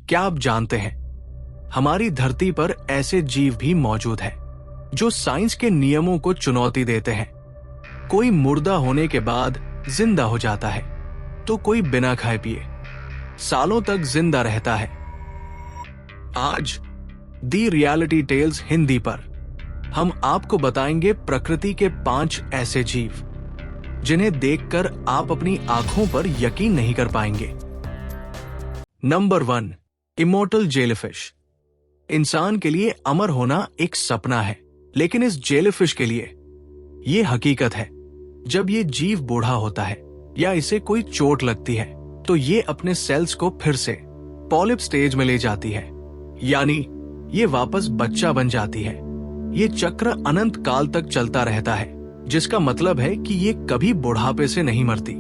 क्या आप जानते हैं, हमारी धरती पर ऐसे जीव भी मौजूद हैं जो साइंस के नियमों को चुनौती देते हैं। कोई मुर्दा होने के बाद जिंदा हो जाता है, तो कोई बिना खाए पिए सालों तक जिंदा रहता है। आज दी रियलिटी टेल्स हिंदी पर हम आपको बताएंगे प्रकृति के 5 ऐसे जीव जिन्हें देखकर आप अपनी आंखों पर यकीन नहीं कर पाएंगे। Number 1, immortal jellyfish. इंसान के लिए अमर होना एक सपना है, लेकिन इस जेलीफिश के लिए यह हकीकत है। जब ये जीव बूढ़ा होता है या इसे कोई चोट लगती है, तो ये अपने सेल्स को फिर से पॉलिप स्टेज में ले जाती है, यानी ये वापस बच्चा बन जाती है। ये चक्र अनंत काल तक चलता रहता है, जिसका मतलब है कि ये कभी बुढ़ापे से नहीं मरती।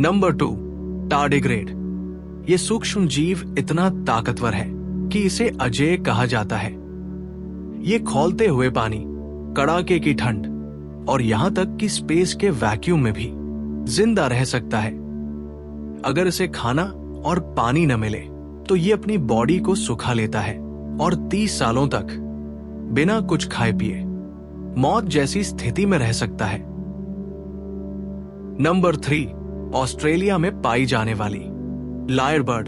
Number 2, tardigrade. ये सूक्ष्म जीव इतना ताकतवर है कि इसे अजेय कहा जाता है। ये खौलते हुए पानी, कड़ाके की ठंड और यहां तक कि स्पेस के वैक्यूम में भी जिंदा रह सकता है। अगर इसे खाना और पानी न मिले तो ये अपनी बॉडी को सुखा लेता है और 30 सालों तक बिना कुछ खाए पिए मौत जैसी स्थिति में रह सकता है। नंबर 3, ऑस्ट्रेलिया में पाई जाने वाली लायर बर्ड।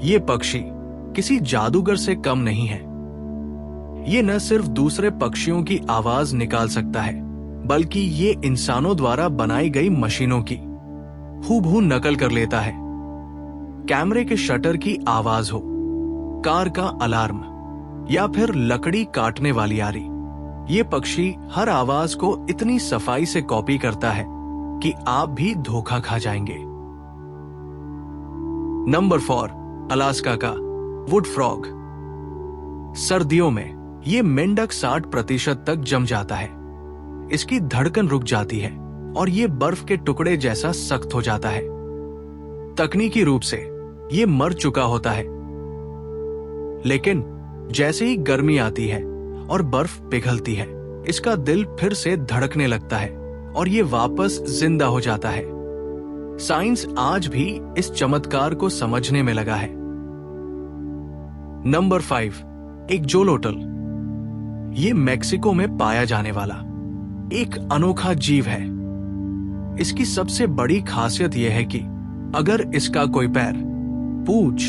ये पक्षी किसी जादूगर से कम नहीं है। ये न सिर्फ दूसरे पक्षियों की आवाज निकाल सकता है, बल्कि ये इंसानों द्वारा बनाई गई मशीनों की हूबहू नकल कर लेता है। कैमरे के शटर की आवाज हो, कार का अलार्म या फिर लकड़ी काटने वाली आरी, ये पक्षी हर आवाज को इतनी सफाई से कॉपी करता है कि आप भी धोखा खा जाएंगे। नंबर 4, अलास्का का वुड फ्रॉग। सर्दियों में ये मेंढक 60% तक जम जाता है। इसकी धड़कन रुक जाती है और ये बर्फ के टुकड़े जैसा सख्त हो जाता है। तकनीकी रूप से ये मर चुका होता है, लेकिन जैसे ही गर्मी आती है और बर्फ पिघलती है, इसका दिल फिर से धड़कने लगता है और ये वापस जिंदा हो जाता है। साइंस आज भी इस चमत्कार को समझने में लगा है। नंबर 5, एक जोलोटल। ये मेक्सिको में पाया जाने वाला एक अनोखा जीव है। इसकी सबसे बड़ी खासियत यह है कि अगर इसका कोई पैर, पूंछ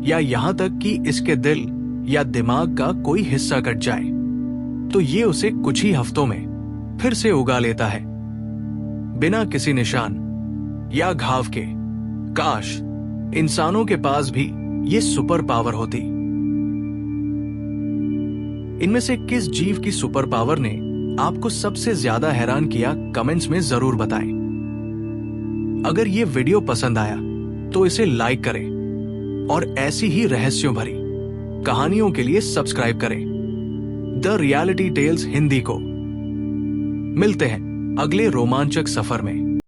या यहां तक कि इसके दिल या दिमाग का कोई हिस्सा कट जाए, तो ये उसे कुछ ही हफ्तों में फिर से उगा लेता है, बिना किसी निशान या घाव के। काश इंसानों के पास भी ये सुपर पावर होती। इनमें से किस जीव की सुपर पावर ने आपको सबसे ज्यादा हैरान किया, कमेंट्स में जरूर बताएं। अगर ये वीडियो पसंद आया तो इसे लाइक करें और ऐसी ही रहस्यों भरी कहानियों के लिए सब्सक्राइब करें द रियलिटी टेल्स हिंदी को। मिलते हैं अगले रोमांचक सफर में।